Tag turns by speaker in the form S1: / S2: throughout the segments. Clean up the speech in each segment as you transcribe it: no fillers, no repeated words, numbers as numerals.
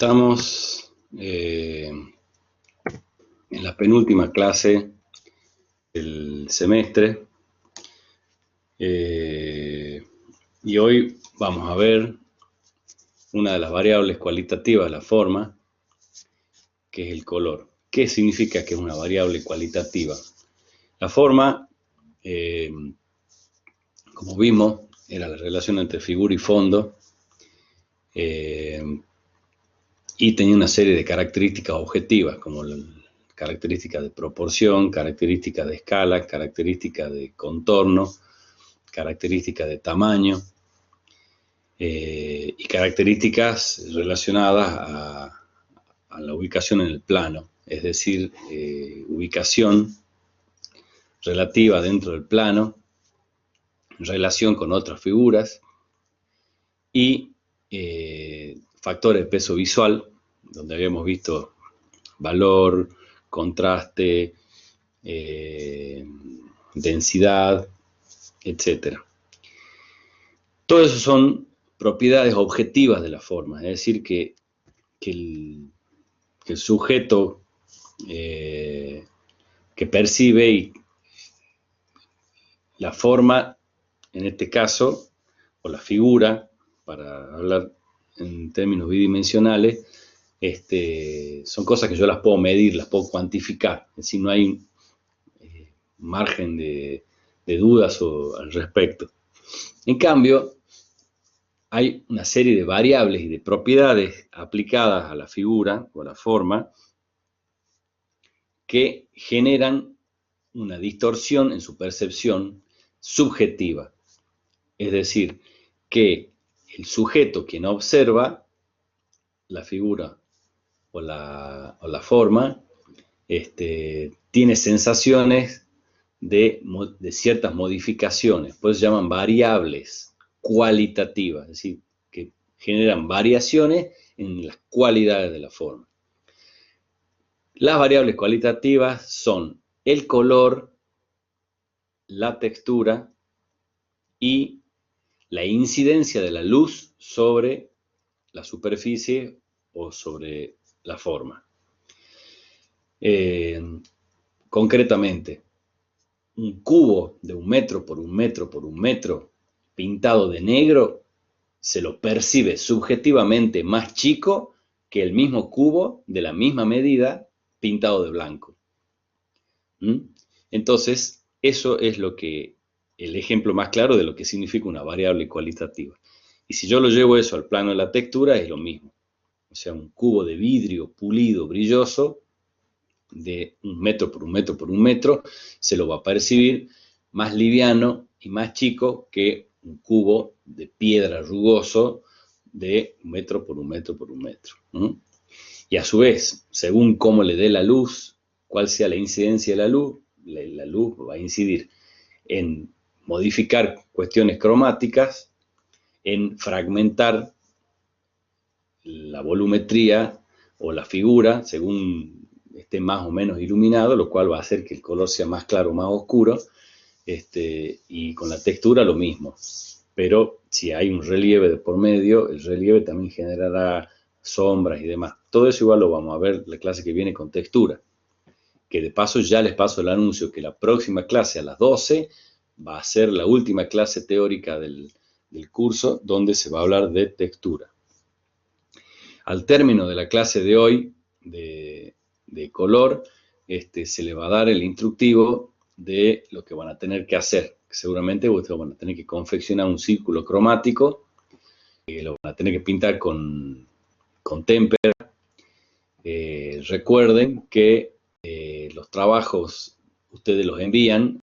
S1: Estamos en la penúltima clase del semestre y hoy vamos a ver una de las variables cualitativas de la forma, que es el color. ¿Qué significa que es una variable cualitativa? La forma, como vimos, era la relación entre figura y fondo, y tenía una serie de características objetivas, como características de proporción, características de escala, características de contorno, características de tamaño, y características relacionadas a la ubicación en el plano, es decir, ubicación relativa dentro del plano, en relación con otras figuras, y factores de peso visual, donde habíamos visto valor, contraste, densidad, etc. Todo eso son propiedades objetivas de la forma, es decir, que el sujeto que percibe la forma, en este caso, o la figura, para hablar en términos bidimensionales, son cosas que yo las puedo medir, las puedo cuantificar, es decir, no hay margen de dudas al respecto. En cambio, hay una serie de variables y de propiedades aplicadas a la figura o a la forma que generan una distorsión en su percepción subjetiva. Es decir, que el sujeto, quien observa la figura o la forma, tiene sensaciones de ciertas modificaciones, pues se llaman variables cualitativas, es decir, que generan variaciones en las cualidades de la forma. Las variables cualitativas son el color, la textura y la incidencia de la luz sobre la superficie o sobre la forma. Concretamente, un cubo de 1 metro por 1 metro por 1 metro pintado de negro se lo percibe subjetivamente más chico que el mismo cubo de la misma medida pintado de blanco. Entonces, eso es el ejemplo más claro de lo que significa una variable cualitativa. Y si yo lo llevo eso al plano de la textura, es lo mismo. O sea, un cubo de vidrio pulido, brilloso, de 1 metro por 1 metro por 1 metro, se lo va a percibir más liviano y más chico que un cubo de piedra rugoso de 1 metro por 1 metro por 1 metro. Y a su vez, según cómo le dé la luz, cuál sea la incidencia de la luz va a incidir en modificar cuestiones cromáticas, en fragmentar la volumetría o la figura según esté más o menos iluminado, lo cual va a hacer que el color sea más claro o más oscuro, y con la textura lo mismo. Pero si hay un relieve de por medio, el relieve también generará sombras y demás. Todo eso igual lo vamos a ver la clase que viene con textura. Que de paso ya les paso el anuncio que la próxima clase a las 12 va a ser la última clase teórica del curso, donde se va a hablar de textura. Al término de la clase de hoy, de color, se le va a dar el instructivo de lo que van a tener que hacer. Seguramente ustedes van a tener que confeccionar un círculo cromático, lo van a tener que pintar con témpera. Recuerden que los trabajos ustedes los envían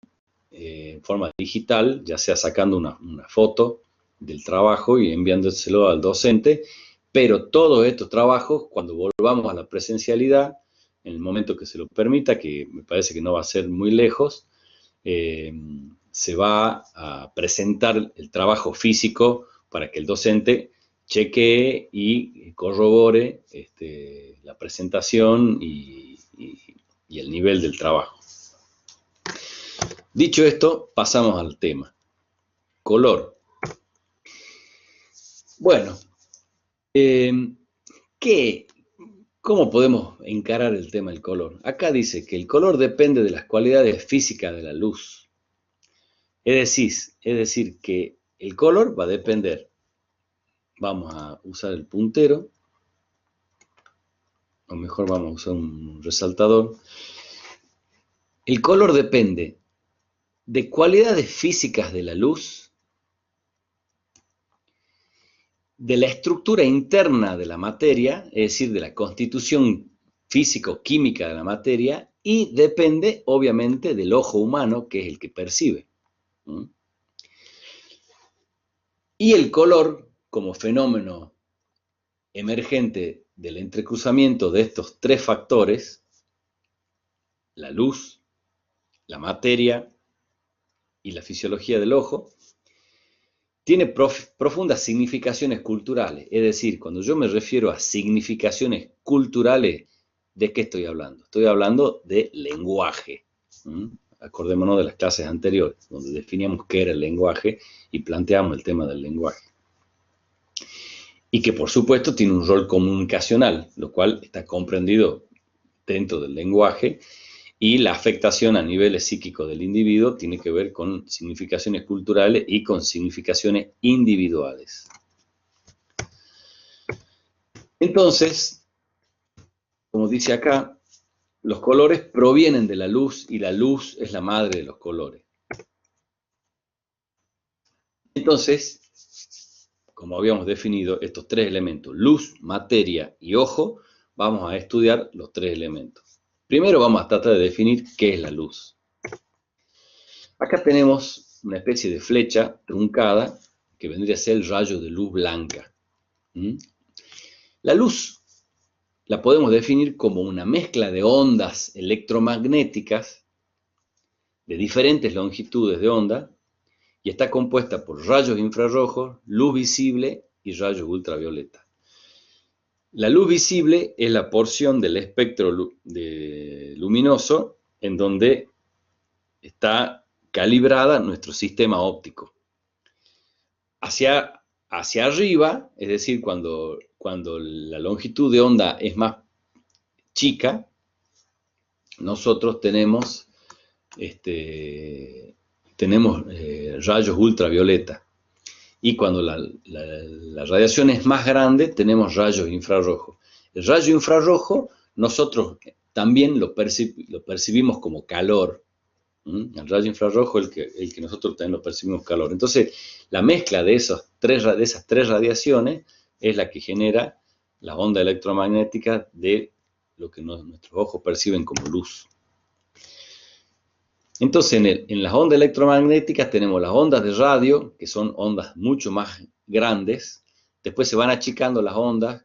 S1: en forma digital, ya sea sacando una foto del trabajo y enviándoselo al docente, pero todos estos trabajos, cuando volvamos a la presencialidad, en el momento que se lo permita, que me parece que no va a ser muy lejos, se va a presentar el trabajo físico para que el docente chequee y corrobore la presentación y el nivel del trabajo. Dicho esto, pasamos al tema. Color. Bueno, ¿qué ¿Cómo podemos encarar el tema del color? Acá dice que el color depende de las cualidades físicas de la luz. Es decir, que el color va a depender. Vamos a usar el puntero, o mejor vamos a usar un resaltador. El color depende de cualidades físicas de la luz, de la estructura interna de la materia, es decir, de la constitución físico-química de la materia, y depende, obviamente, del ojo humano, que es el que percibe. Y el color, como fenómeno emergente del entrecruzamiento de estos tres factores, la luz, la materia y la fisiología del ojo, tiene profundas significaciones culturales. Es decir, cuando yo me refiero a significaciones culturales, ¿de qué estoy hablando? Estoy hablando de lenguaje. Acordémonos de las clases anteriores, donde definíamos qué era el lenguaje y planteamos el tema del lenguaje. Y que por supuesto tiene un rol comunicacional, lo cual está comprendido dentro del lenguaje, y la afectación a niveles psíquicos del individuo tiene que ver con significaciones culturales y con significaciones individuales. Entonces, como dice acá, los colores provienen de la luz y la luz es la madre de los colores. Entonces, como habíamos definido estos tres elementos, luz, materia y ojo, vamos a estudiar los tres elementos. Primero vamos a tratar de definir qué es la luz. Acá tenemos una especie de flecha truncada que vendría a ser el rayo de luz blanca. La luz la podemos definir como una mezcla de ondas electromagnéticas de diferentes longitudes de onda y está compuesta por rayos infrarrojos, luz visible y rayos ultravioleta. La luz visible es la porción del espectro luminoso en donde está calibrada nuestro sistema óptico. Hacia arriba, es decir, cuando la longitud de onda es más chica, nosotros tenemos rayos ultravioleta. Y cuando la radiación es más grande, tenemos rayos infrarrojos. El rayo infrarrojo nosotros también lo percibimos como calor. El rayo infrarrojo es el que nosotros también lo percibimos calor. Entonces, la mezcla de esas tres radiaciones es la que genera la onda electromagnética de lo que nuestros ojos perciben como luz. Entonces, en las ondas electromagnéticas tenemos las ondas de radio, que son ondas mucho más grandes. Después se van achicando las ondas,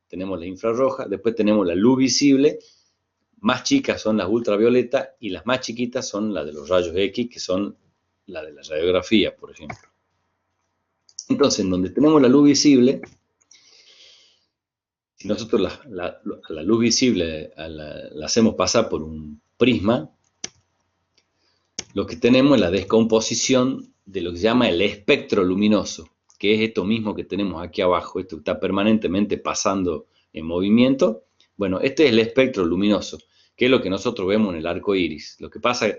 S1: tenemos la infrarroja, después tenemos la luz visible. Más chicas son las ultravioletas y las más chiquitas son las de los rayos X, que son la de la radiografía, por ejemplo. Entonces, en donde tenemos la luz visible, si nosotros la luz visible la hacemos pasar por un prisma, lo que tenemos es la descomposición de lo que se llama el espectro luminoso, que es esto mismo que tenemos aquí abajo, esto que está permanentemente pasando en movimiento. Bueno, este es el espectro luminoso, que es lo que nosotros vemos en el arco iris. Lo que pasa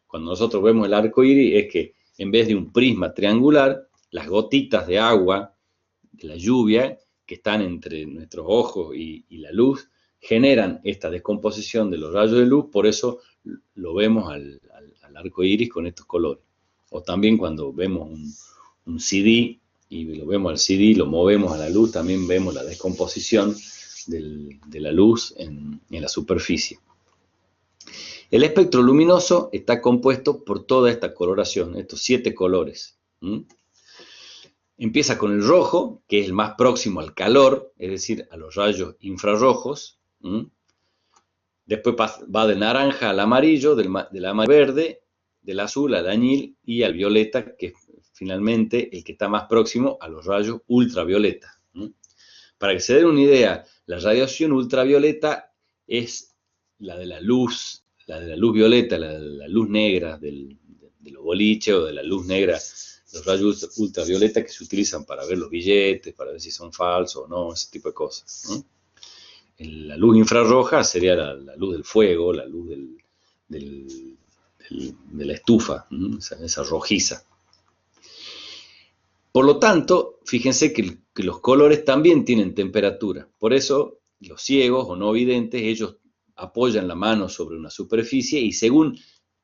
S1: cuando nosotros vemos el arco iris es que en vez de un prisma triangular, las gotitas de agua, de la lluvia, que están entre nuestros ojos y la luz, generan esta descomposición de los rayos de luz, por eso lo vemos al arco iris con estos colores. O también cuando vemos un CD y lo vemos al CD, lo movemos a la luz, también vemos la descomposición de la luz en la superficie. El espectro luminoso está compuesto por toda esta coloración, estos 7 colores. Empieza con el rojo, que es el más próximo al calor, es decir, a los rayos infrarrojos. Después va del naranja al amarillo, del amarillo al verde, del azul al añil y al violeta, que es finalmente el que está más próximo a los rayos ultravioleta. Para que se den una idea, la radiación ultravioleta es la de la luz violeta, la luz negra de los boliches o de la luz negra, los rayos ultravioleta que se utilizan para ver los billetes, para ver si son falsos o no, ese tipo de cosas. la luz infrarroja sería la luz del fuego, la luz de la estufa, esa rojiza. Por lo tanto, fíjense que los colores también tienen temperatura. Por eso, los ciegos o no videntes, ellos apoyan la mano sobre una superficie y según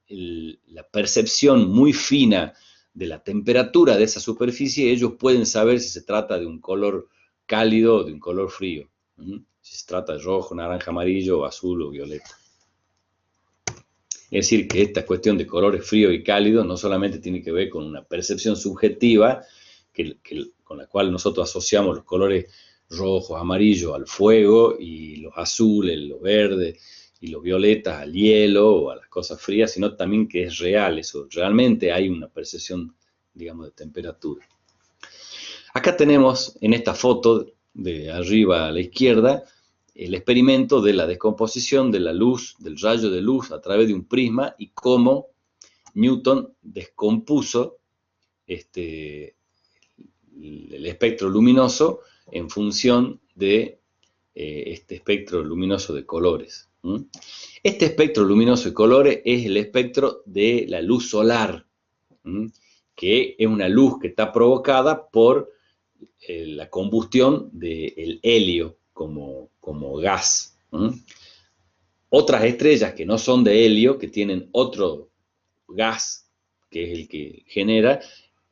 S1: la percepción muy fina de la temperatura de esa superficie, ellos pueden saber si se trata de un color cálido o de un color frío. Si se trata de rojo, naranja, amarillo, azul o violeta. Es decir, que esta cuestión de colores frío y cálido no solamente tiene que ver con una percepción subjetiva, con la cual nosotros asociamos los colores rojos, amarillos al fuego y los azules, los verdes y los violetas al hielo o a las cosas frías, sino también que es real eso. Realmente hay una percepción, digamos, de temperatura. Acá tenemos en esta foto de arriba a la izquierda el experimento de la descomposición de la luz, del rayo de luz a través de un prisma y cómo Newton descompuso el espectro luminoso en función de este espectro luminoso de colores. Este espectro luminoso de colores es el espectro de la luz solar, que es una luz que está provocada por la combustión del helio como gas. Otras estrellas que no son de helio, que tienen otro gas, que es el que genera,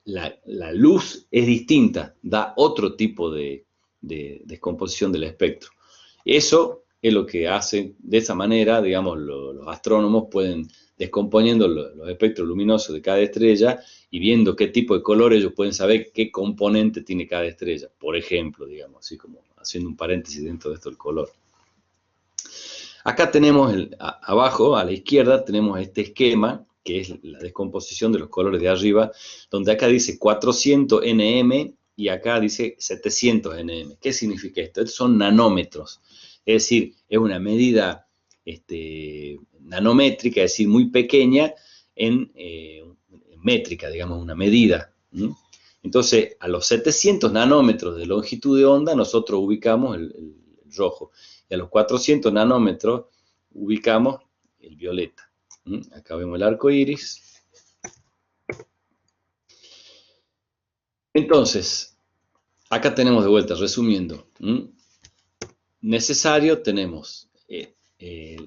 S1: la luz es distinta, da otro tipo de descomposición del espectro. Eso es lo que hace, de esa manera, digamos, los astrónomos pueden, descomponiendo los espectros luminosos de cada estrella y viendo qué tipo de color, ellos pueden saber qué componente tiene cada estrella. Por ejemplo, digamos, así como haciendo un paréntesis dentro de esto el color. Acá tenemos, abajo, a la izquierda, tenemos este esquema, que es la descomposición de los colores de arriba, donde acá dice 400 nm y acá dice 700 nm. ¿Qué significa esto? Estos son nanómetros, es decir, es una medida nanométrica, es decir, muy pequeña en métrica, digamos, una medida. Entonces, a los 700 nanómetros de longitud de onda, nosotros ubicamos el rojo. Y a los 400 nanómetros ubicamos el violeta. Acá vemos el arco iris. Entonces, acá tenemos de vuelta, resumiendo. Necesario tenemos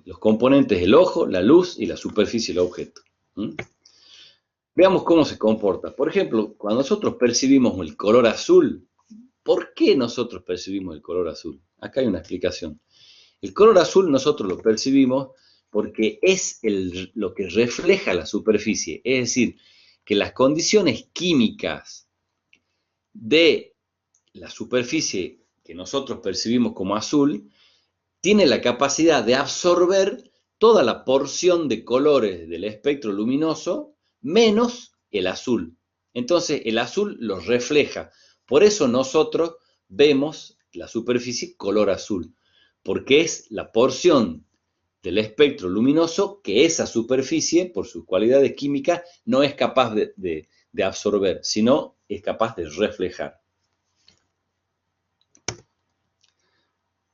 S1: los componentes del ojo, la luz y la superficie del objeto. Veamos cómo se comporta. Por ejemplo, cuando nosotros percibimos el color azul, ¿por qué nosotros percibimos el color azul? Acá hay una explicación. El color azul nosotros lo percibimos porque es lo que refleja la superficie. Es decir, que las condiciones químicas de la superficie que nosotros percibimos como azul tiene la capacidad de absorber toda la porción de colores del espectro luminoso menos el azul. Entonces el azul lo refleja. Por eso nosotros vemos la superficie color azul, porque es la porción del espectro luminoso que esa superficie, por sus cualidades químicas, no es capaz de absorber, sino es capaz de reflejar.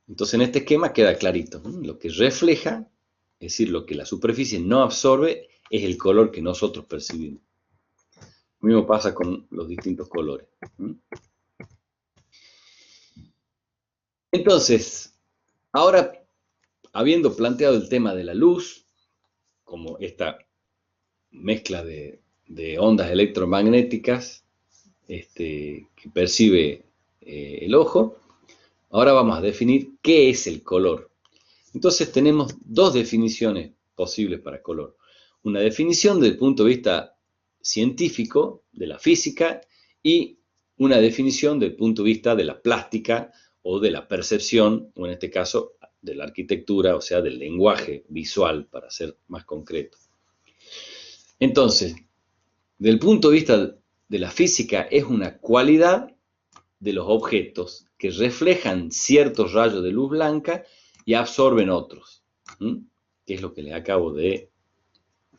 S1: Entonces en este esquema queda clarito. Lo que refleja, es decir, lo que la superficie no absorbe, es el color que nosotros percibimos. Lo mismo pasa con los distintos colores. Entonces, ahora, habiendo planteado el tema de la luz, como esta mezcla de ondas electromagnéticas que percibe el ojo, ahora vamos a definir qué es el color. Entonces tenemos dos definiciones posibles para color. Una definición desde el punto de vista científico, de la física, y una definición desde el punto de vista de la plástica o de la percepción, o en este caso de la arquitectura, o sea, del lenguaje visual, para ser más concreto. Entonces, desde el punto de vista de la física, es una cualidad de los objetos que reflejan ciertos rayos de luz blanca y absorben otros, que es lo que les acabo de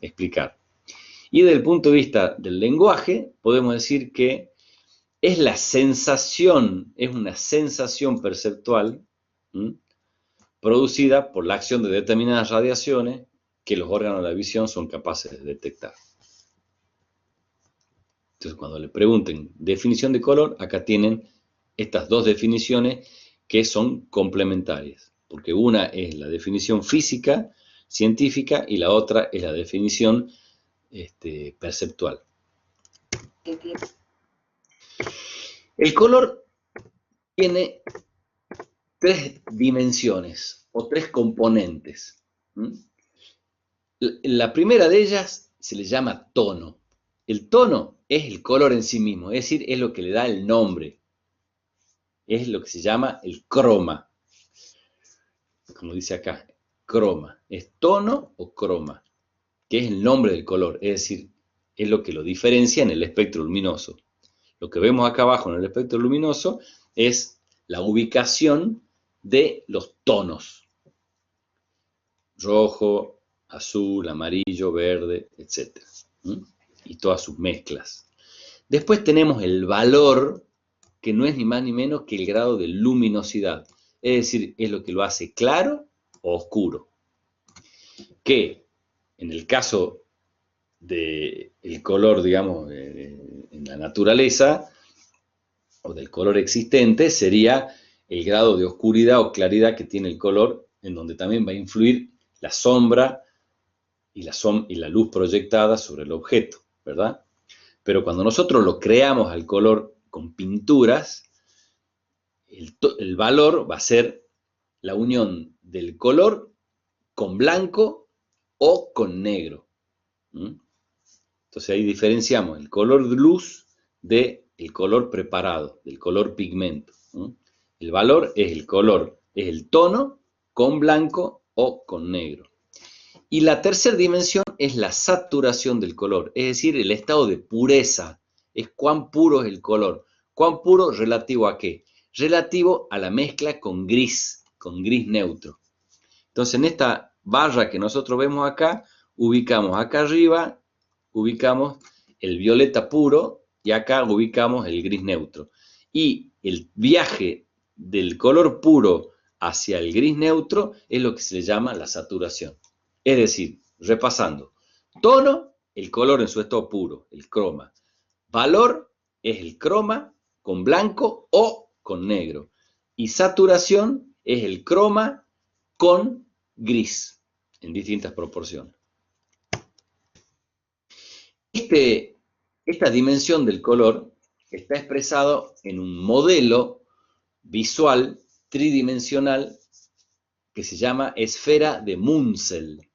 S1: explicar. Y desde el punto de vista del lenguaje, podemos decir que es la sensación, es una sensación perceptual producida por la acción de determinadas radiaciones que los órganos de la visión son capaces de detectar. Entonces, cuando le pregunten definición de color, acá tienen estas dos definiciones que son complementarias, porque una es la definición física, científica, y la otra es la definición perceptual. El color tiene tres dimensiones o tres componentes. La primera de ellas se le llama tono. El tono es el color en sí mismo, es decir, es lo que le da el nombre. Es lo que se llama el croma. Como dice acá, croma. Es tono o croma, que es el nombre del color, es decir, es lo que lo diferencia en el espectro luminoso. Lo que vemos acá abajo en el espectro luminoso es la ubicación de los tonos. Rojo, azul, amarillo, verde, etc. Y todas sus mezclas. Después tenemos el valor, que no es ni más ni menos que el grado de luminosidad. Es decir, es lo que lo hace claro o oscuro. Que en el caso del color, digamos, en la naturaleza, o del color existente, sería el grado de oscuridad o claridad que tiene el color, en donde también va a influir la sombra y la luz proyectada sobre el objeto, ¿verdad? Pero cuando nosotros lo creamos al color con pinturas, el valor va a ser la unión del color con blanco o con negro. Entonces ahí diferenciamos el color de luz del color preparado, del color pigmento. El valor es el color, es el tono con blanco o con negro. Y la tercera dimensión es la saturación del color, es decir, el estado de pureza, es cuán puro es el color. ¿Cuán puro relativo a qué? Relativo a la mezcla con gris neutro. Entonces, en esta barra que nosotros vemos acá, ubicamos acá arriba, ubicamos el violeta puro y acá ubicamos el gris neutro. Y el viaje del color puro hacia el gris neutro es lo que se le llama la saturación. Es decir, repasando, tono, el color en su estado puro, el croma. Valor es el croma con blanco o con negro. Y saturación es el croma con gris, en distintas proporciones. Esta dimensión del color está expresado en un modelo visual tridimensional que se llama esfera de Munsell.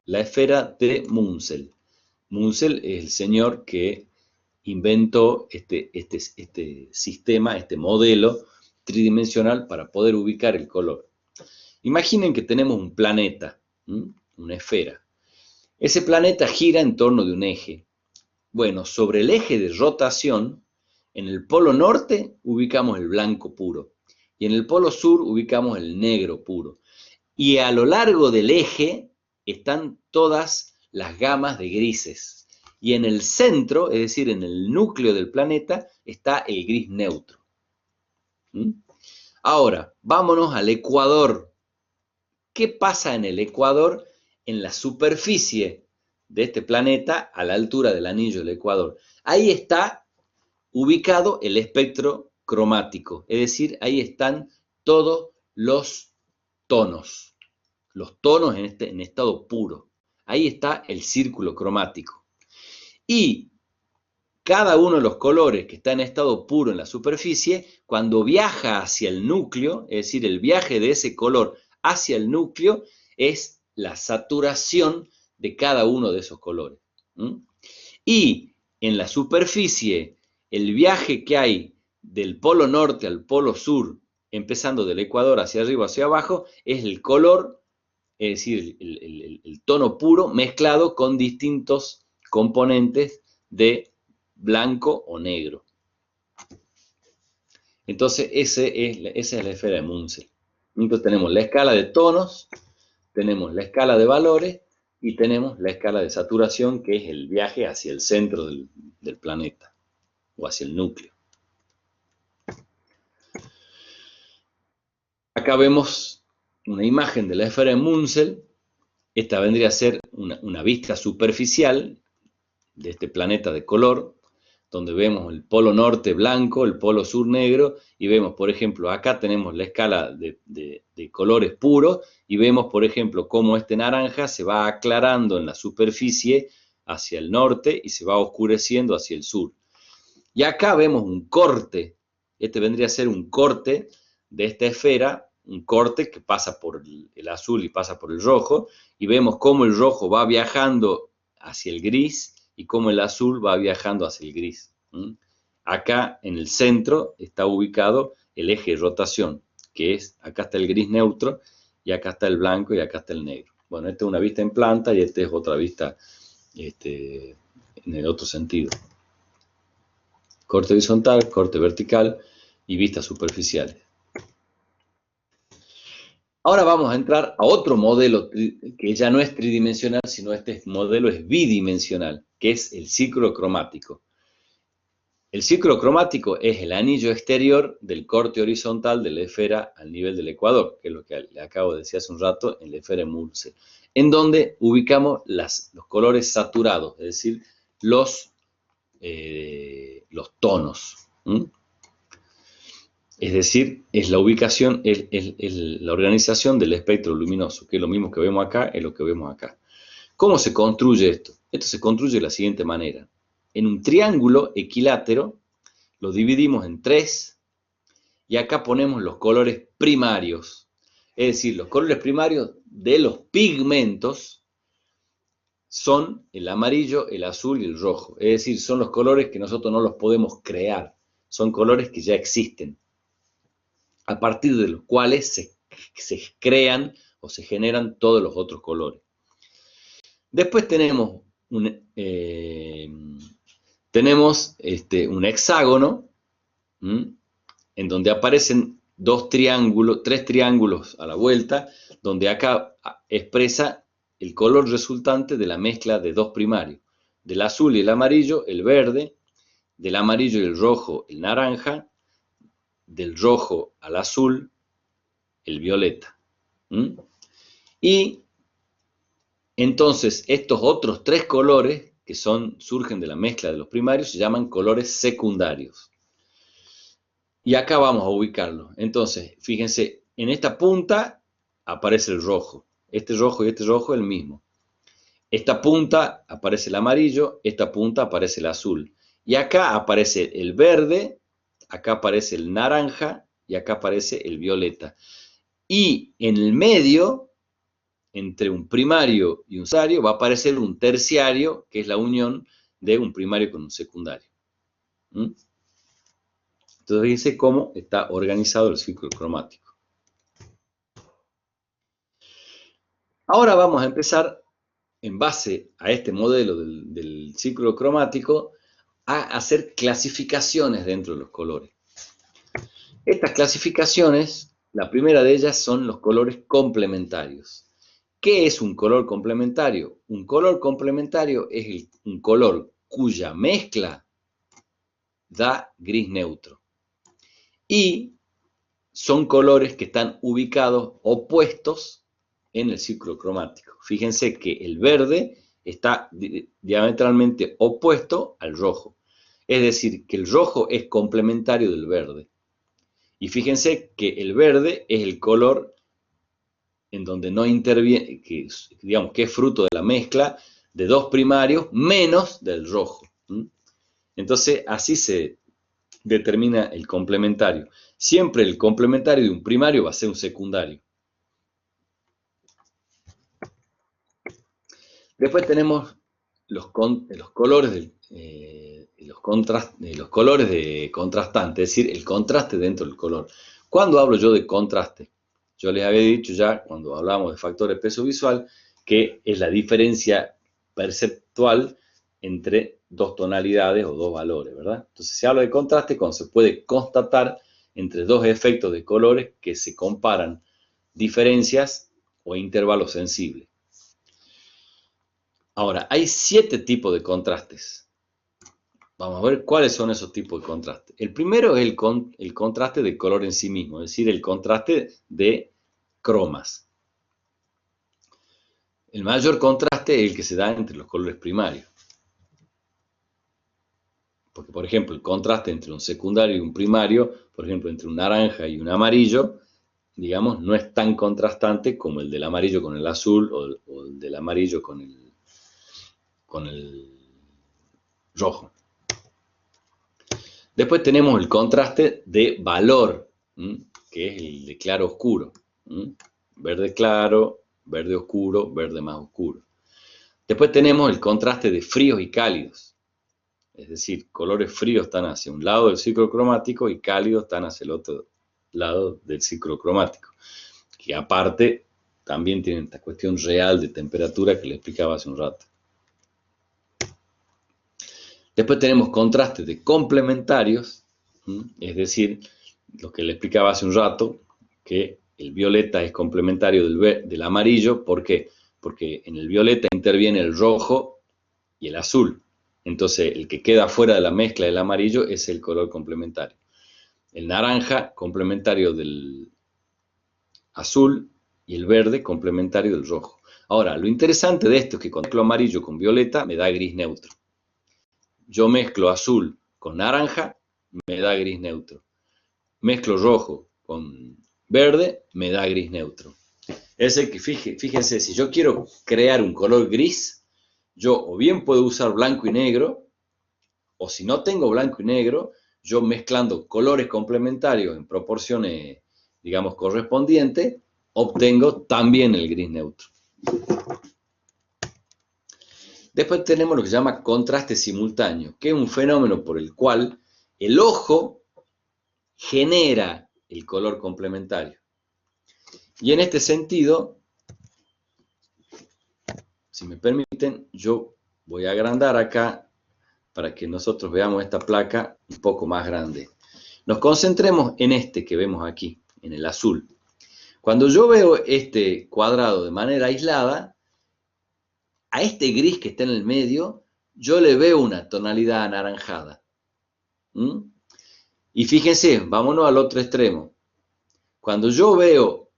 S1: La esfera de Munsell. Munsell es el señor que inventó este sistema, este modelo tridimensional para poder ubicar el color. Imaginen que tenemos un planeta, una esfera. Ese planeta gira en torno de un eje. Bueno, sobre el eje de rotación, en el polo norte ubicamos el blanco puro y en el polo sur ubicamos el negro puro. Y a lo largo del eje están todas las gamas de grises. Y en el centro, es decir, en el núcleo del planeta, está el gris neutro. Ahora, vámonos al ecuador. ¿Qué pasa en el ecuador, en la superficie de este planeta, a la altura del anillo del ecuador? Ahí está ubicado el espectro cromático, es decir, ahí están todos los tonos en estado puro. Ahí está el círculo cromático. Y cada uno de los colores que está en estado puro en la superficie, cuando viaja hacia el núcleo, es decir, el viaje de ese color hacia el núcleo, es la saturación de cada uno de esos colores. Y en la superficie, el viaje que hay del polo norte al polo sur, empezando del ecuador hacia arriba, hacia abajo, es el color, es decir, el tono puro mezclado con distintos componentes de blanco o negro. Entonces, esa es la esfera de Munsell. Entonces tenemos la escala de tonos, tenemos la escala de valores y tenemos la escala de saturación, que es el viaje hacia el centro del planeta o hacia el núcleo. Acá vemos una imagen de la esfera de Munsell. Esta vendría a ser una vista superficial de este planeta de color, donde vemos el polo norte blanco, el polo sur negro, y vemos, por ejemplo, acá tenemos la escala de colores puros, y vemos, por ejemplo, cómo este naranja se va aclarando en la superficie hacia el norte y se va oscureciendo hacia el sur. Y acá vemos un corte, este vendría a ser un corte de esta esfera, un corte que pasa por el azul y pasa por el rojo, y vemos cómo el rojo va viajando hacia el gris y cómo el azul va viajando hacia el gris. Acá en el centro está ubicado el eje de rotación, que es, acá está el gris neutro, y acá está el blanco y acá está el negro. Bueno, esta es una vista en planta y esta es otra vista en el otro sentido. Corte horizontal, corte vertical y vistas superficiales. Ahora vamos a entrar a otro modelo que ya no es tridimensional, sino este modelo es bidimensional, que es el ciclo cromático. El ciclo cromático es el anillo exterior del corte horizontal de la esfera al nivel del ecuador, que es lo que le acabo de decir hace un rato en la esfera de Munsell, en donde ubicamos los colores saturados, es decir, los tonos. Es decir, es la ubicación, es la organización del espectro luminoso, que es lo mismo que vemos acá, es lo que vemos acá. ¿Cómo se construye esto? Esto se construye de la siguiente manera. En un triángulo equilátero lo dividimos en tres y acá ponemos los colores primarios. Es decir, los colores primarios de los pigmentos son el amarillo, el azul y el rojo. Es decir, son los colores que nosotros no los podemos crear. Son colores que ya existen, a partir de los cuales se crean o se generan todos los otros colores. Después tenemos un hexágono, en donde aparecen tres triángulos a la vuelta, donde acá expresa el color resultante de la mezcla de dos primarios, del azul y el amarillo, el verde, del amarillo y el rojo, el naranja, del rojo al azul, el violeta. Y entonces estos otros tres colores, que surgen de la mezcla de los primarios, se llaman colores secundarios. Y acá vamos a ubicarlos. Entonces, fíjense, en esta punta aparece el rojo. Este rojo y este rojo es el mismo. Esta punta aparece el amarillo, esta punta aparece el azul. Y acá aparece el verde, acá aparece el naranja y acá aparece el violeta. Y en el medio, entre un primario y un secundario, va a aparecer un terciario, que es la unión de un primario con un secundario. Entonces fíjense cómo está organizado el ciclo cromático. Ahora vamos a empezar, en base a este modelo del ciclo cromático, a hacer clasificaciones dentro de los colores. Estas clasificaciones, la primera de ellas son los colores complementarios. ¿Qué es un color complementario? Un color complementario es un color cuya mezcla da gris neutro. Y son colores que están ubicados opuestos en el ciclo cromático. Fíjense que el verde está diametralmente opuesto al rojo. Es decir, que el rojo es complementario del verde. Y fíjense que el verde es el color en donde no interviene, que digamos que es fruto de la mezcla de dos primarios menos del rojo. Entonces, así se determina el complementario. Siempre el complementario de un primario va a ser un secundario. Después tenemos los colores los colores de contrastante, es decir, el contraste dentro del color. ¿Cuándo hablo yo de contraste? Yo les había dicho ya, cuando hablábamos de factores de peso visual, que es la diferencia perceptual entre dos tonalidades o dos valores, ¿verdad? Entonces se habla de contraste cuando se puede constatar entre dos efectos de colores que se comparan diferencias o intervalos sensibles. Ahora, hay 7 tipos de contrastes. Vamos a ver cuáles son esos tipos de contraste. El primero es el contraste del color en sí mismo, es decir, el contraste de cromas. El mayor contraste es el que se da entre los colores primarios. Porque, por ejemplo, el contraste entre un secundario y un primario, por ejemplo, entre un naranja y un amarillo, digamos, no es tan contrastante como el del amarillo con el azul o el del amarillo con el rojo. Después tenemos el contraste de valor, que es el de claro oscuro. Verde claro, verde oscuro, verde más oscuro. Después tenemos el contraste de fríos y cálidos. Es decir, colores fríos están hacia un lado del ciclo cromático y cálidos están hacia el otro lado del ciclo cromático. Que aparte también tienen esta cuestión real de temperatura que le explicaba hace un rato. Después tenemos contrastes de complementarios, es decir, lo que le explicaba hace un rato, que el violeta es complementario del amarillo. ¿Por qué? Porque en el violeta interviene el rojo y el azul. Entonces, el que queda fuera de la mezcla del amarillo es el color complementario. El naranja, complementario del azul, y el verde, complementario del rojo. Ahora, lo interesante de esto es que cuando mezclo amarillo con violeta, me da gris neutro. Yo mezclo azul con naranja, me da gris neutro. Mezclo rojo con verde, me da gris neutro. Es decir, que fíjense, si yo quiero crear un color gris, yo o bien puedo usar blanco y negro, o si no tengo blanco y negro, yo mezclando colores complementarios en proporciones, digamos, correspondientes, obtengo también el gris neutro. Después tenemos lo que se llama contraste simultáneo, que es un fenómeno por el cual el ojo genera el color complementario. Y en este sentido, si me permiten, yo voy a agrandar acá para que nosotros veamos esta placa un poco más grande. Nos concentremos en este que vemos aquí, en el azul. Cuando yo veo este cuadrado de manera aislada, a este gris que está en el medio, yo le veo una tonalidad anaranjada. Y fíjense, vámonos al otro extremo. Cuando yo veo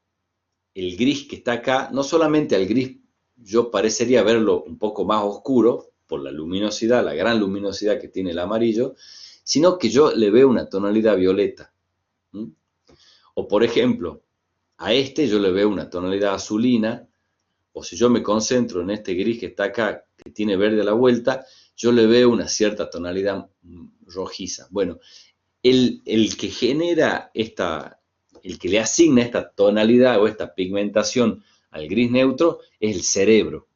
S1: el gris que está acá, no solamente al gris yo parecería verlo un poco más oscuro, por la luminosidad, la gran luminosidad que tiene el amarillo, sino que yo le veo una tonalidad violeta. O por ejemplo, a este yo le veo una tonalidad azulina, o si yo me concentro en este gris que está acá, que tiene verde a la vuelta, yo le veo una cierta tonalidad rojiza. Bueno, el que genera el que le asigna esta tonalidad o esta pigmentación al gris neutro es el cerebro.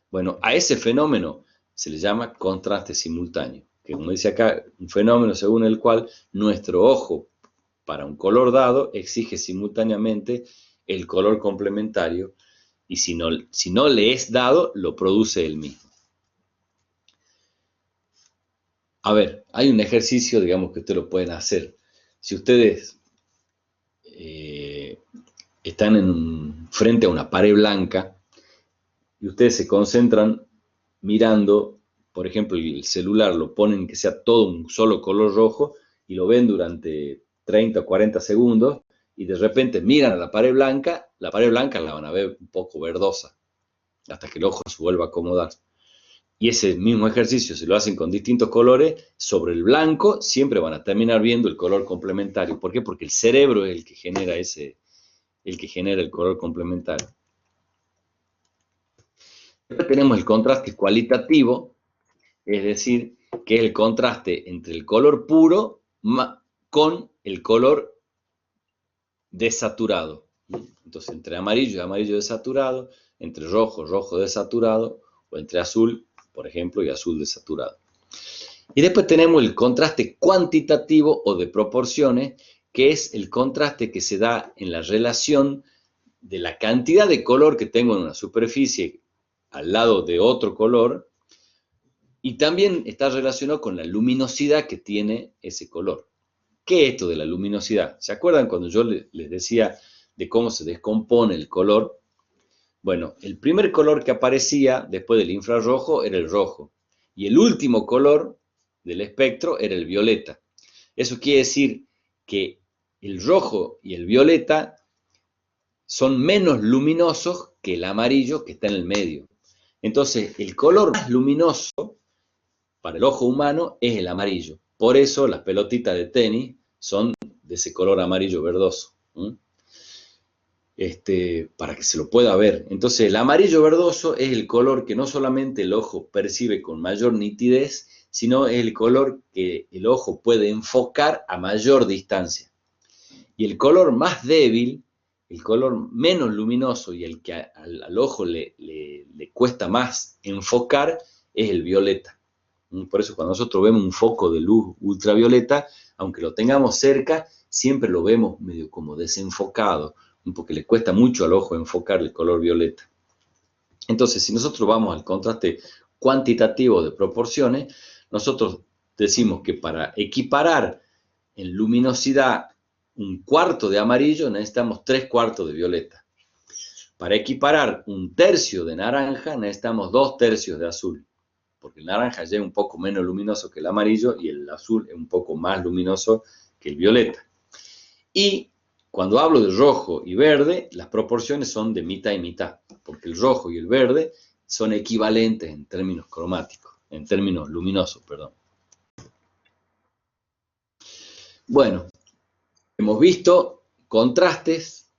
S1: Bueno, a ese fenómeno se le llama contraste simultáneo, que como dice acá, un fenómeno según el cual nuestro ojo para un color dado exige simultáneamente el color complementario y si no le es dado, lo produce él mismo. A ver, hay un ejercicio, digamos, que ustedes lo pueden hacer. Si ustedes están frente a una pared blanca y ustedes se concentran mirando, por ejemplo, el celular, lo ponen que sea todo un solo color rojo y lo ven durante 30 o 40 segundos y de repente miran a la pared blanca la van a ver un poco verdosa hasta que el ojo se vuelva a acomodar. Y ese mismo ejercicio, si lo hacen con distintos colores, sobre el blanco siempre van a terminar viendo el color complementario. ¿Por qué? Porque el cerebro es el que genera el color complementario. Después tenemos el contraste cualitativo, es decir, que es el contraste entre el color puro con el color desaturado. Entonces, entre amarillo y amarillo desaturado, entre rojo, rojo desaturado, o entre azul, por ejemplo, y azul desaturado. Y después tenemos el contraste cuantitativo o de proporciones, que es el contraste que se da en la relación de la cantidad de color que tengo en una superficie al lado de otro color, y también está relacionado con la luminosidad que tiene ese color. ¿Qué es esto de la luminosidad? ¿Se acuerdan cuando yo les decía de cómo se descompone el color? Bueno, el primer color que aparecía después del infrarrojo era el rojo, y el último color del espectro era el violeta. Eso quiere decir que el rojo y el violeta son menos luminosos que el amarillo que está en el medio. Entonces, el color más luminoso para el ojo humano es el amarillo. Por eso las pelotitas de tenis son de ese color amarillo verdoso. Para que se lo pueda ver. Entonces, el amarillo verdoso es el color que no solamente el ojo percibe con mayor nitidez, sino es el color que el ojo puede enfocar a mayor distancia. Y el color más débil, el color menos luminoso y el que al ojo le cuesta más enfocar, es el violeta. Por eso cuando nosotros vemos un foco de luz ultravioleta, aunque lo tengamos cerca, siempre lo vemos medio como desenfocado, porque le cuesta mucho al ojo enfocar el color violeta. Entonces, si nosotros vamos al contraste cuantitativo de proporciones, nosotros decimos que para equiparar en luminosidad un cuarto de amarillo, necesitamos 3/4 de violeta. Para equiparar un tercio de naranja, necesitamos 2/3 de azul, porque el naranja ya es un poco menos luminoso que el amarillo y el azul es un poco más luminoso que el violeta. Y cuando hablo de rojo y verde, las proporciones son de mitad y mitad, porque el rojo y el verde son equivalentes en términos cromáticos, en términos luminosos, perdón. Bueno, hemos visto contrastes,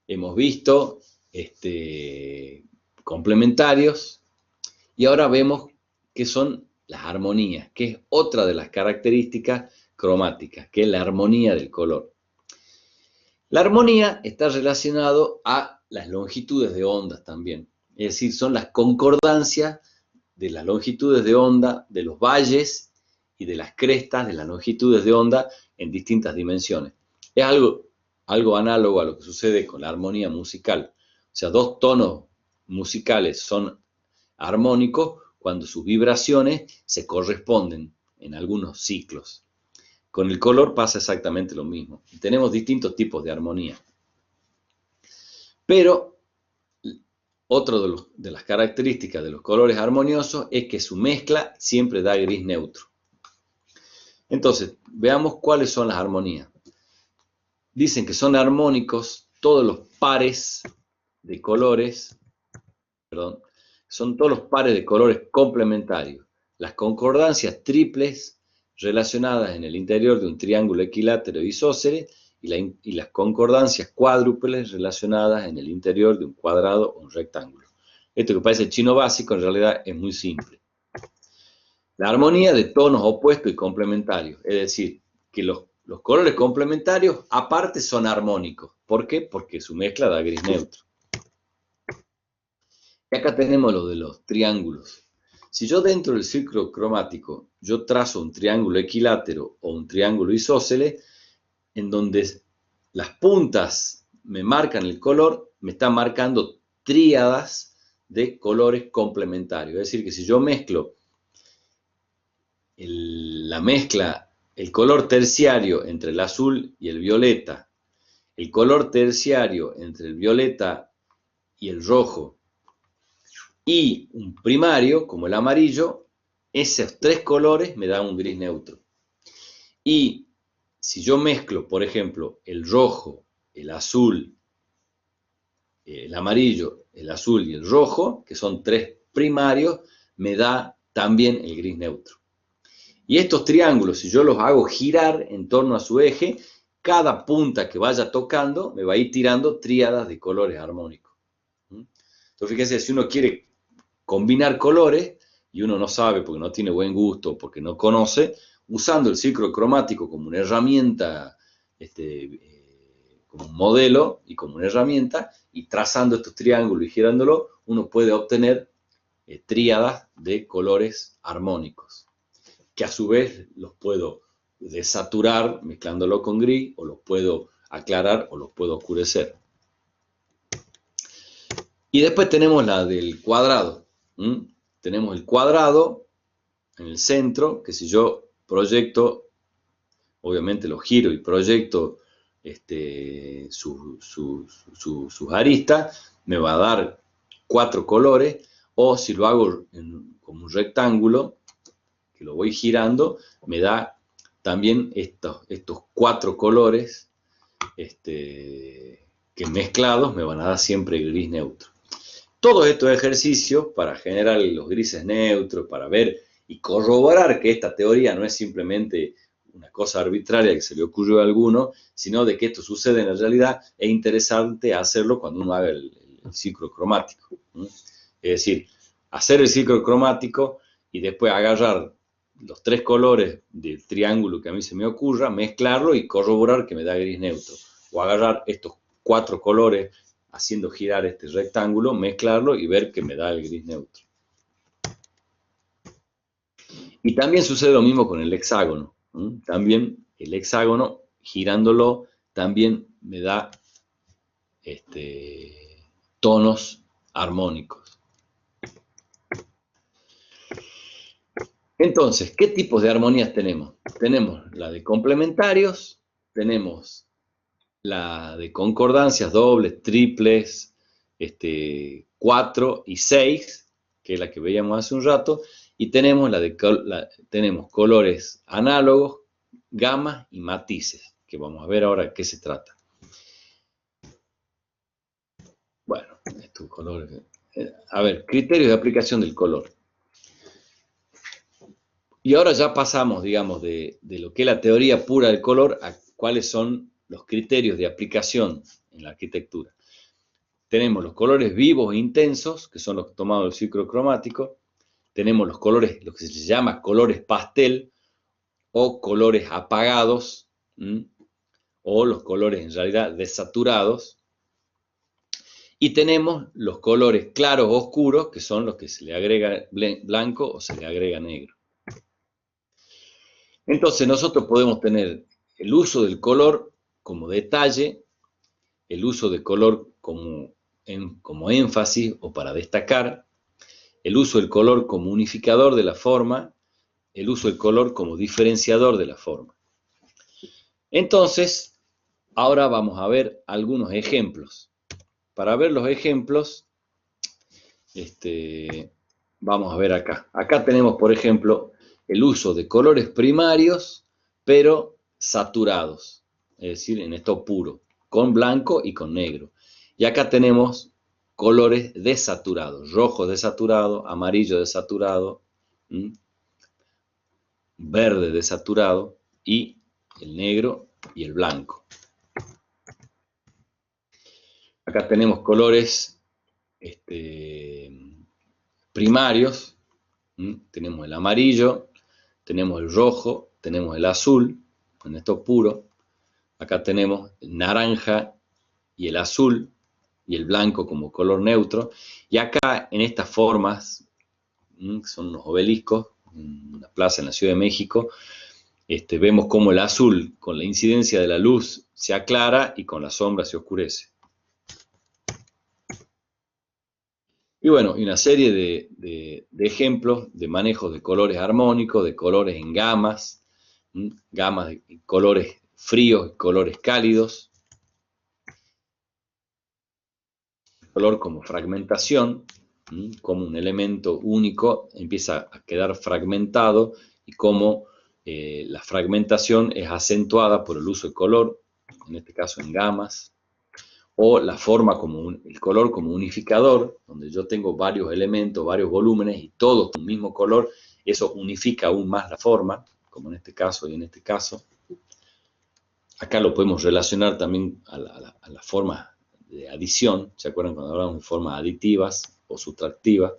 S1: hemos visto complementarios, y ahora vemos qué son las armonías, que es otra de las características cromáticas, que es la armonía del color. La armonía está relacionado a las longitudes de ondas también, es decir, son las concordancias de las longitudes de onda de los valles y de las crestas de las longitudes de onda en distintas dimensiones. Es algo análogo a lo que sucede con la armonía musical. O sea, dos tonos musicales son armónicos cuando sus vibraciones se corresponden en algunos ciclos. Con el color pasa exactamente lo mismo. Tenemos distintos tipos de armonía. Pero otra de las características de los colores armoniosos es que su mezcla siempre da gris neutro. Entonces, veamos cuáles son las armonías. Dicen que son armónicos todos los pares de colores, son todos los pares de colores complementarios. Las concordancias triples relacionadas en el interior de un triángulo equilátero isósceles y las concordancias cuádruples relacionadas en el interior de un cuadrado o un rectángulo. Esto que parece chino básico en realidad es muy simple. La armonía de tonos opuestos y complementarios, es decir, que los colores complementarios aparte son armónicos. ¿Por qué? Porque su mezcla da gris neutro. Y acá tenemos lo de los triángulos. Si yo dentro del círculo cromático, yo trazo un triángulo equilátero o un triángulo isósceles, en donde las puntas me marcan el color, me están marcando tríadas de colores complementarios. Es decir, que si yo mezclo el color terciario entre el azul y el violeta, el color terciario entre el violeta y el rojo, y un primario, como el amarillo, esos tres colores me dan un gris neutro. Y si yo mezclo, por ejemplo, el rojo, el azul, el amarillo, el azul y el rojo, que son tres primarios, me da también el gris neutro. Y estos triángulos, si yo los hago girar en torno a su eje, cada punta que vaya tocando me va a ir tirando tríadas de colores armónicos. Entonces, fíjense, si uno quiere combinar colores y uno no sabe porque no tiene buen gusto, porque no conoce, usando el círculo cromático como una herramienta, como un modelo y como una herramienta, y trazando estos triángulos y girándolo, uno puede obtener tríadas de colores armónicos, que a su vez los puedo desaturar mezclándolo con gris, o los puedo aclarar o los puedo oscurecer. Y después tenemos la del cuadrado. Tenemos el cuadrado en el centro, que si yo proyecto, obviamente lo giro y proyecto sus aristas, me va a dar 4 colores, o si lo hago como un rectángulo, que lo voy girando, me da también estos 4 colores que mezclados me van a dar siempre gris neutro. Todos estos ejercicios para generar los grises neutros, para ver y corroborar que esta teoría no es simplemente una cosa arbitraria que se le ocurrió a alguno, sino de que esto sucede en la realidad, es interesante hacerlo cuando uno haga el ciclo cromático. Es decir, hacer el ciclo cromático y después agarrar los 3 colores del triángulo que a mí se me ocurra, mezclarlo y corroborar que me da gris neutro. O agarrar estos 4 colores haciendo girar este rectángulo, mezclarlo y ver que me da el gris neutro. Y también sucede lo mismo con el hexágono. También el hexágono, girándolo, también me da tonos armónicos. Entonces, ¿qué tipos de armonías tenemos? Tenemos la de complementarios, tenemos la de concordancias dobles, triples, 4 y 6, que es la que veíamos hace un rato, y tenemos tenemos colores análogos, gamas y matices, que vamos a ver ahora de qué se trata. Bueno, estos colores. A ver, criterios de aplicación del color. Y ahora ya pasamos, digamos, de lo que es la teoría pura del color a cuáles son los criterios de aplicación en la arquitectura. Tenemos los colores vivos e intensos, que son los tomados del ciclo cromático. Tenemos los colores, lo que se llama colores pastel o colores apagados, o los colores en realidad desaturados. Y tenemos los colores claros o oscuros, que son los que se le agrega blanco o se le agrega negro. Entonces nosotros podemos tener el uso del color como detalle, el uso del color como énfasis o para destacar, el uso del color como unificador de la forma, el uso del color como diferenciador de la forma. Entonces, ahora vamos a ver algunos ejemplos. Para ver los ejemplos, vamos a ver acá. Acá tenemos, por ejemplo, el uso de colores primarios, pero saturados, es decir, en esto puro, con blanco y con negro. Y acá tenemos colores desaturados, rojo desaturado, amarillo desaturado, verde desaturado y el negro y el blanco. Acá tenemos colores primarios, tenemos el amarillo, tenemos el rojo, tenemos el azul, en esto puro. Acá tenemos el naranja y el azul y el blanco como color neutro. Y acá en estas formas, que son unos obeliscos, en una plaza en la Ciudad de México, vemos cómo el azul con la incidencia de la luz se aclara y con la sombra se oscurece. Y bueno, y una serie de ejemplos de manejo de colores armónicos, de colores en gamas, gamas de colores fríos y colores cálidos. El color como fragmentación, como un elemento único empieza a quedar fragmentado y cómo la fragmentación es acentuada por el uso del color, en este caso en gamas. O la forma como el color como unificador, donde yo tengo varios elementos, varios volúmenes y todos con un mismo color, eso unifica aún más la forma, como en este caso y en este caso. Acá lo podemos relacionar también a la forma de adición, ¿se acuerdan cuando hablamos de formas aditivas o sustractivas?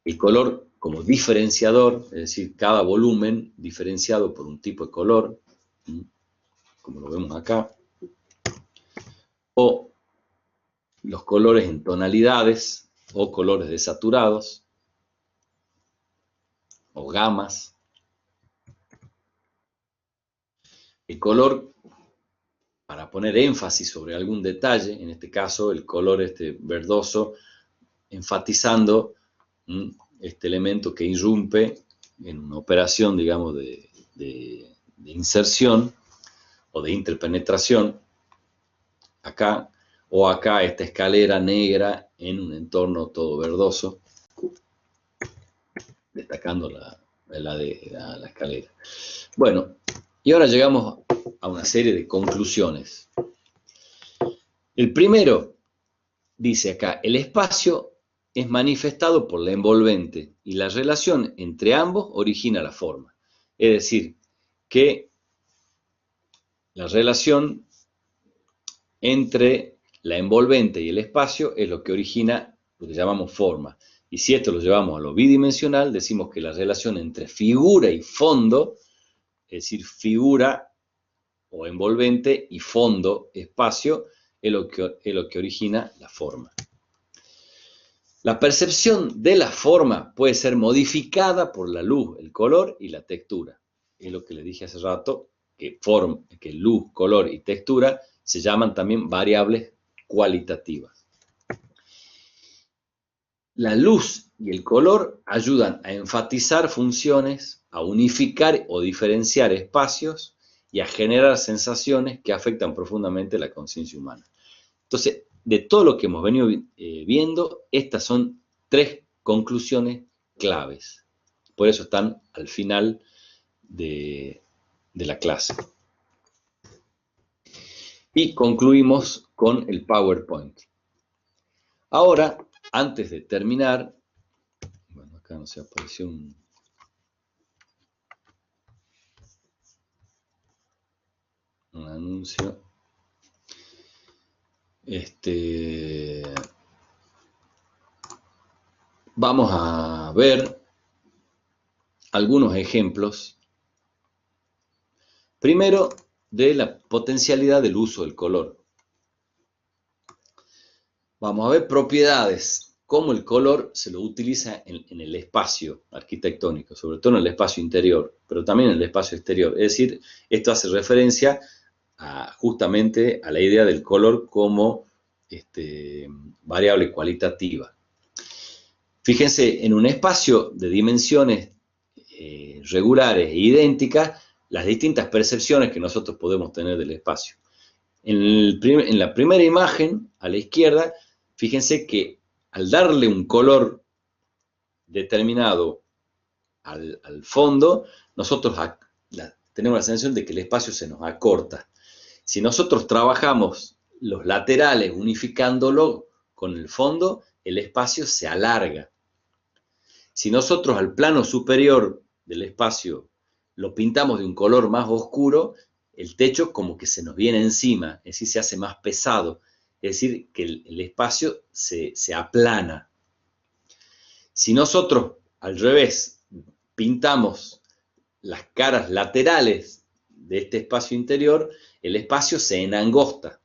S1: El color como diferenciador, es decir, cada volumen diferenciado por un tipo de color, como lo vemos acá. O los colores en tonalidades o colores desaturados o gamas. El color para poner énfasis sobre algún detalle, en este caso el color verdoso, enfatizando este elemento que irrumpe en una operación, digamos, de inserción o de interpenetración, acá, o acá esta escalera negra en un entorno todo verdoso, destacando la escalera. Bueno, y ahora llegamos a una serie de conclusiones. El primero dice acá, el espacio es manifestado por la envolvente y la relación entre ambos origina la forma. Es decir, que la relación entre la envolvente y el espacio es lo que origina lo que llamamos forma. Y si esto lo llevamos a lo bidimensional, decimos que la relación entre figura y fondo, es decir, figura o envolvente y fondo, espacio, es lo que origina la forma. La percepción de la forma puede ser modificada por la luz, el color y la textura. Es lo que les dije hace rato, que luz, color y textura se llaman también variables cualitativas. La luz y el color ayudan a enfatizar funciones, a unificar o diferenciar espacios y a generar sensaciones que afectan profundamente la conciencia humana. Entonces, de todo lo que hemos venido viendo, estas son 3 conclusiones claves. Por eso están al final de la clase. Y concluimos con el PowerPoint. Ahora, antes de terminar, bueno, acá no se apareció un anuncio. Vamos a ver algunos ejemplos. Primero, de la potencialidad del uso del color. Vamos a ver propiedades, cómo el color se lo utiliza en el espacio arquitectónico, sobre todo en el espacio interior, pero también en el espacio exterior. Es decir, esto hace referencia justamente a la idea del color como variable cualitativa. Fíjense, en un espacio de dimensiones regulares e idénticas, las distintas percepciones que nosotros podemos tener del espacio. En la primera imagen, a la izquierda, fíjense que al darle un color determinado al fondo, nosotros tenemos la sensación de que el espacio se nos acorta. Si nosotros trabajamos los laterales unificándolo con el fondo, el espacio se alarga. Si nosotros al plano superior del espacio lo pintamos de un color más oscuro, el techo como que se nos viene encima, es decir, se hace más pesado, es decir, que el espacio se aplana. Si nosotros, al revés, pintamos las caras laterales de este espacio interior, el espacio se enangosta.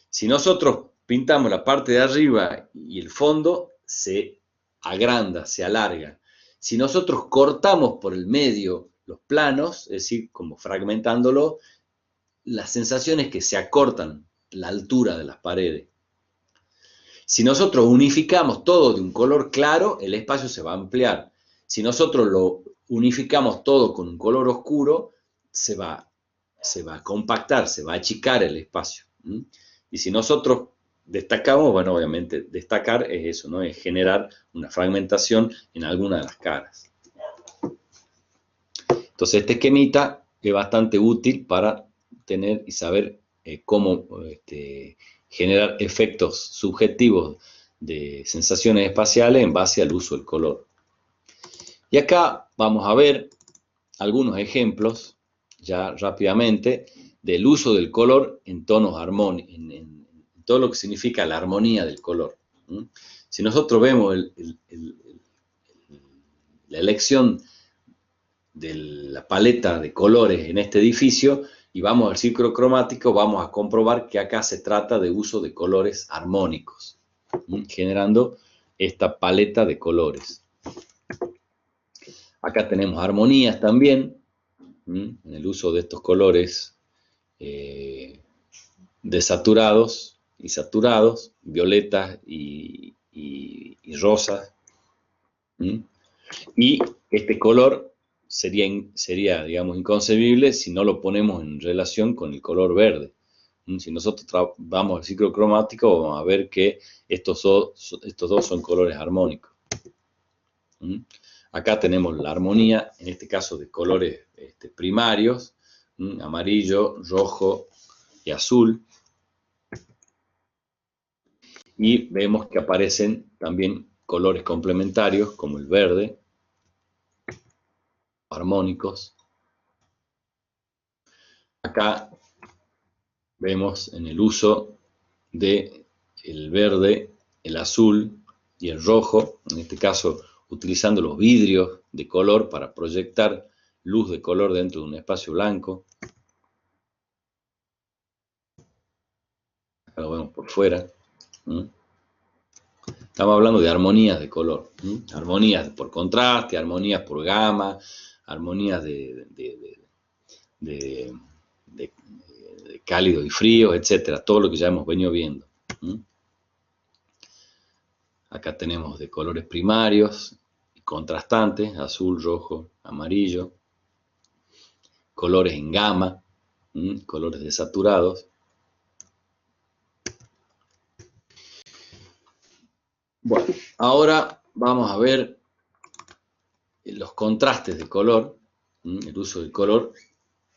S1: Si nosotros pintamos la parte de arriba y el fondo, se agranda, se alarga. Si nosotros cortamos por el medio los planos, es decir, como fragmentándolo, la sensación es que se acortan la altura de las paredes. Si nosotros unificamos todo de un color claro, el espacio se va a ampliar. Si nosotros lo unificamos todo con un color oscuro, se va a compactar, se va a achicar el espacio. Y si nosotros destacamos, bueno, obviamente destacar es eso, ¿no? Es generar una fragmentación en alguna de las caras. Entonces este esquemita es bastante útil para tener y saber cómo generar efectos subjetivos de sensaciones espaciales en base al uso del color. Y acá vamos a ver algunos ejemplos, ya rápidamente, del uso del color en tonos armónicos, en todo lo que significa la armonía del color. Si nosotros vemos la elección de la paleta de colores en este edificio y vamos al círculo cromático, vamos a comprobar que acá se trata de uso de colores armónicos, generando esta paleta de colores. Acá tenemos armonías también, en el uso de estos colores desaturados y saturados, violetas y rosas. Y este color sería, digamos, inconcebible si no lo ponemos en relación con el color verde. Si nosotros vamos al ciclo cromático, vamos a ver que estos dos son colores armónicos. Acá tenemos la armonía, en este caso de colores primarios, amarillo, rojo y azul. Y vemos que aparecen también colores complementarios como el verde, armónicos. Acá vemos en el uso de el verde, el azul y el rojo, en este caso utilizando los vidrios de color para proyectar luz de color dentro de un espacio blanco. Acá lo vemos por fuera. Estamos hablando de armonías de color, armonías por contraste, armonías por gama, armonías de cálido y frío, etcétera, todo lo que ya hemos venido viendo. Acá tenemos de colores primarios y contrastantes, azul, rojo, amarillo, colores en gama, colores desaturados. Bueno, ahora vamos a ver los contrastes de color, el uso del color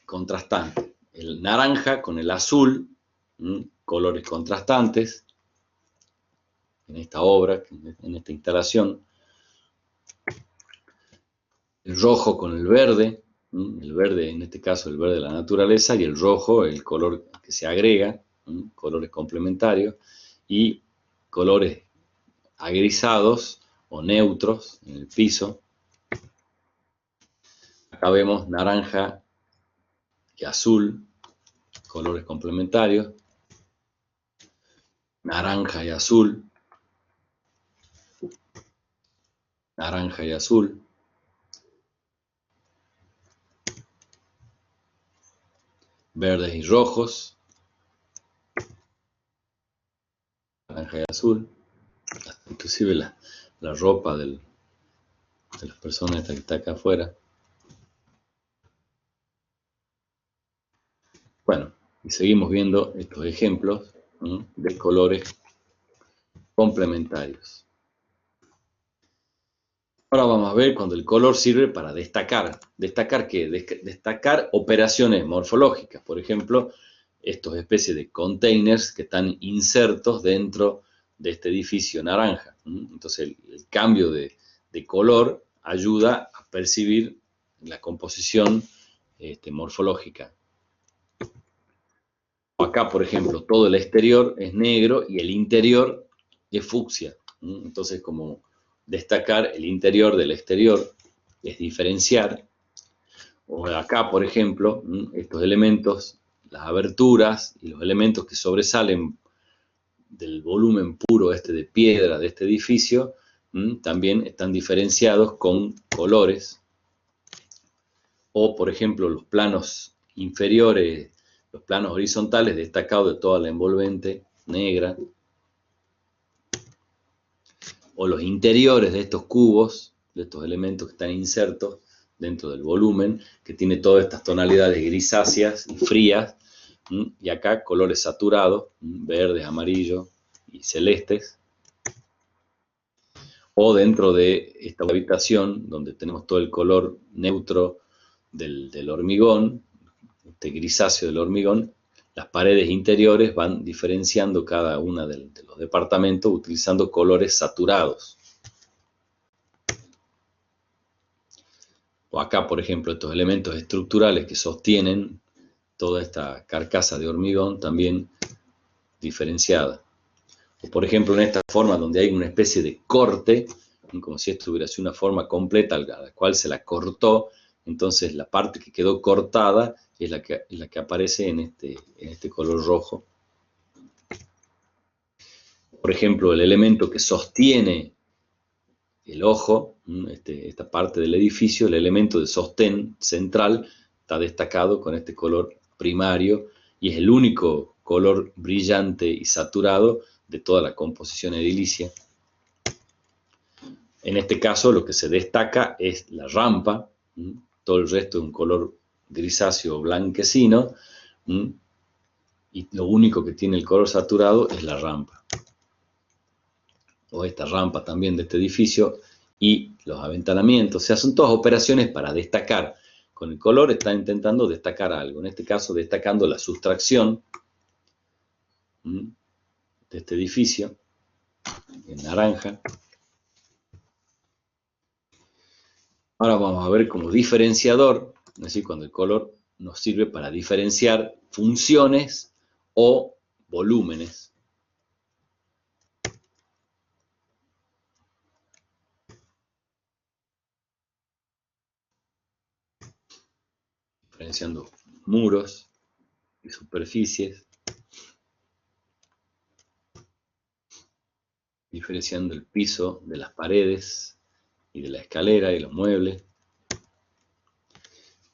S1: contrastante. El naranja con el azul, colores contrastantes, en esta obra, en esta instalación. El rojo con el verde en este caso el verde de la naturaleza, y el rojo, el color que se agrega, colores complementarios, y colores agrisados o neutros en el piso. Acá vemos naranja y azul, colores complementarios, naranja y azul, naranja y azul, verdes y rojos, naranja y azul, inclusive la ropa de las personas que está acá afuera. Bueno, y seguimos viendo estos ejemplos de colores complementarios. Ahora vamos a ver cuando el color sirve para destacar. ¿Destacar qué? Destacar operaciones morfológicas. Por ejemplo, estos especies de containers que están insertos dentro de este edificio naranja. Entonces el cambio de color ayuda a percibir la composición morfológica. Acá, por ejemplo, todo el exterior es negro y el interior es fucsia. Entonces, como destacar el interior del exterior es diferenciar. O acá, por ejemplo, estos elementos, las aberturas y los elementos que sobresalen del volumen puro de piedra de este edificio, también están diferenciados con colores. O, por ejemplo, los planos inferiores, los planos horizontales destacados de toda la envolvente negra, o los interiores de estos cubos, de estos elementos que están insertos dentro del volumen, que tiene todas estas tonalidades grisáceas y frías, y acá colores saturados, verdes, amarillos y celestes, o dentro de esta habitación donde tenemos todo el color neutro del hormigón, este grisáceo del hormigón, las paredes interiores van diferenciando cada una de los departamentos utilizando colores saturados. O acá, por ejemplo, estos elementos estructurales que sostienen toda esta carcasa de hormigón también diferenciada. O por ejemplo, en esta forma donde hay una especie de corte, como si esto hubiera sido una forma completa a la cual se la cortó, entonces la parte que quedó cortada es la que aparece en este color rojo. Por ejemplo, el elemento que sostiene el ojo, esta parte del edificio, el elemento de sostén central, está destacado con este color primario y es el único color brillante y saturado de toda la composición edilicia. En este caso lo que se destaca es la rampa, todo el resto es un color grisáceo o blanquecino, y lo único que tiene el color saturado es la rampa. O esta rampa también de este edificio y los aventanamientos. O sea, son todas operaciones para destacar. Con el color está intentando destacar algo. En este caso, destacando la sustracción de este edificio. en naranja. Ahora vamos a ver como diferenciador, es decir, cuando el color nos sirve para diferenciar funciones o volúmenes. Diferenciando muros y superficies. Diferenciando el piso de las paredes y de la escalera y los muebles.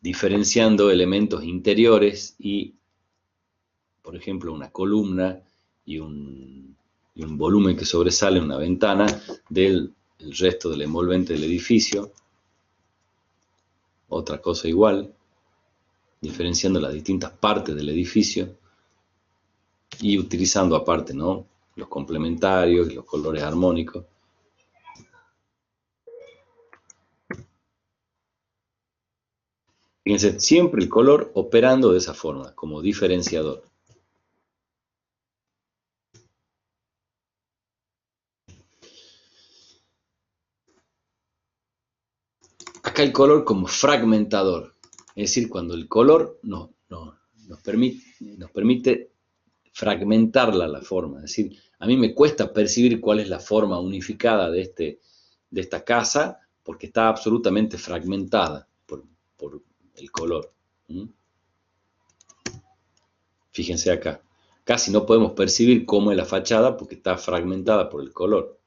S1: Diferenciando elementos interiores y, por ejemplo, una columna y un volumen que sobresale, una ventana, del resto del envolvente del edificio. Otra cosa igual, diferenciando las distintas partes del edificio y utilizando aparte, ¿no?, los complementarios y los colores armónicos. Fíjense, siempre el color operando de esa forma, como diferenciador. Acá el color como fragmentador, es decir, cuando el color nos permite fragmentarla la forma, es decir, a mí me cuesta percibir cuál es la forma unificada de esta casa porque está absolutamente fragmentada por el color. Fíjense acá, casi no podemos percibir cómo es la fachada porque está fragmentada por el color.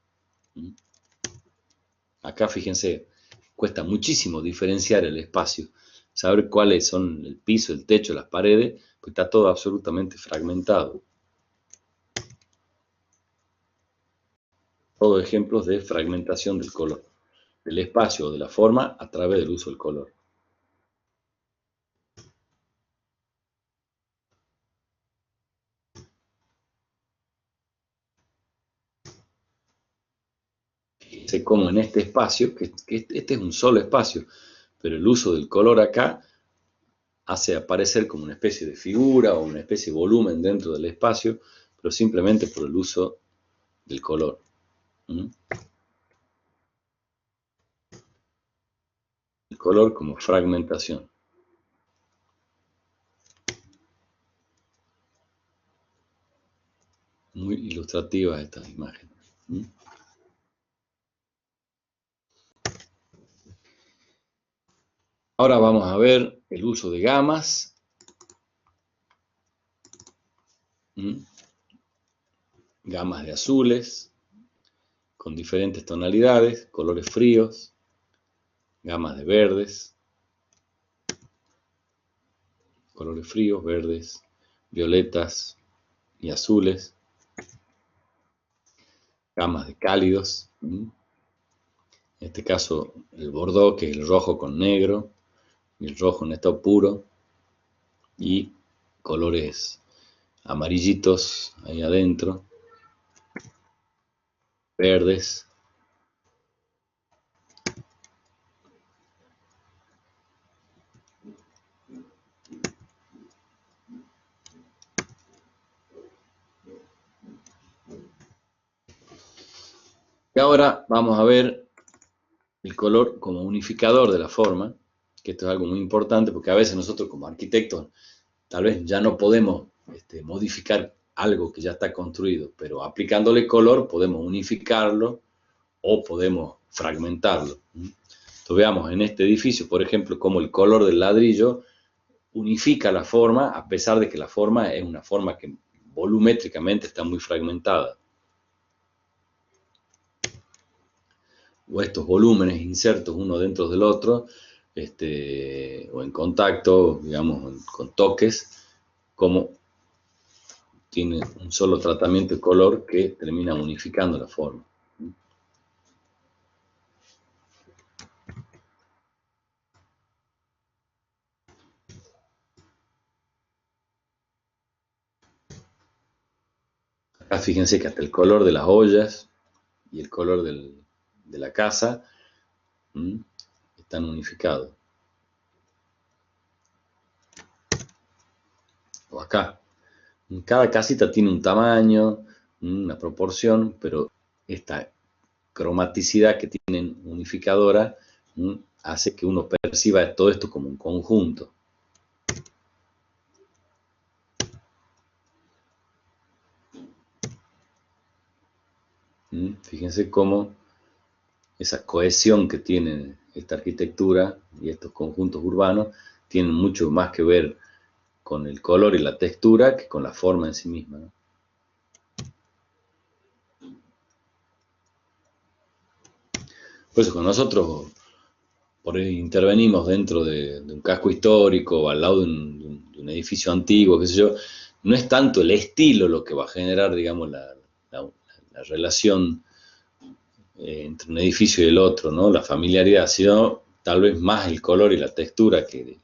S1: Acá fíjense, cuesta muchísimo diferenciar el espacio, saber cuáles son el piso, el techo, las paredes, porque está todo absolutamente fragmentado. Todos ejemplos de fragmentación del color, del espacio o de la forma a través del uso del color. Fíjense cómo en este espacio, que este es un solo espacio, pero el uso del color acá hace aparecer como una especie de figura o una especie de volumen dentro del espacio, pero simplemente por el uso del color. El color como fragmentación. Muy ilustrativas estas imágenes. Ahora vamos a ver el uso de gamas. Gamas de azules con diferentes tonalidades, colores fríos, gamas de verdes, colores fríos, verdes, violetas y azules, gamas de cálidos, en este caso el bordó, que es el rojo con negro, y el rojo en estado puro, y colores amarillitos ahí adentro, verdes, y ahora vamos a ver el color como unificador de la forma, que esto es algo muy importante porque a veces nosotros como arquitectos tal vez ya no podemos modificar algo que ya está construido, pero aplicándole color podemos unificarlo o podemos fragmentarlo. Entonces veamos en este edificio, por ejemplo, cómo el color del ladrillo unifica la forma a pesar de que la forma es una forma que volumétricamente está muy fragmentada. O estos volúmenes insertos uno dentro del otro, o en contacto, digamos, con toques, como tiene un solo tratamiento de color que termina unificando la forma. Acá fíjense que hasta el color de las ollas y el color de la casa están unificados. O acá, cada casita tiene un tamaño, una proporción, pero esta cromaticidad que tienen unificadora hace que uno perciba todo esto como un conjunto. Fíjense cómo esa cohesión que tiene esta arquitectura y estos conjuntos urbanos tienen mucho más que ver con el color y la textura que con la forma en sí misma, ¿no? Por eso cuando nosotros por ahí intervenimos dentro de un casco histórico o al lado de un edificio antiguo, qué sé yo, no es tanto el estilo lo que va a generar, digamos, la relación entre un edificio y el otro, ¿no? La familiaridad, sino tal vez más el color y la textura que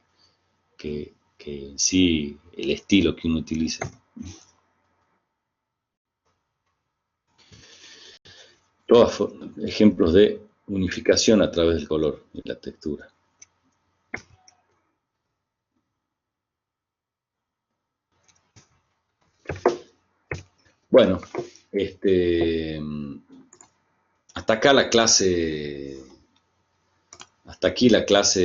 S1: en sí el estilo que uno utiliza. Todos ejemplos de unificación a través del color y la textura. Bueno, este, hasta acá la clase, hasta aquí la clase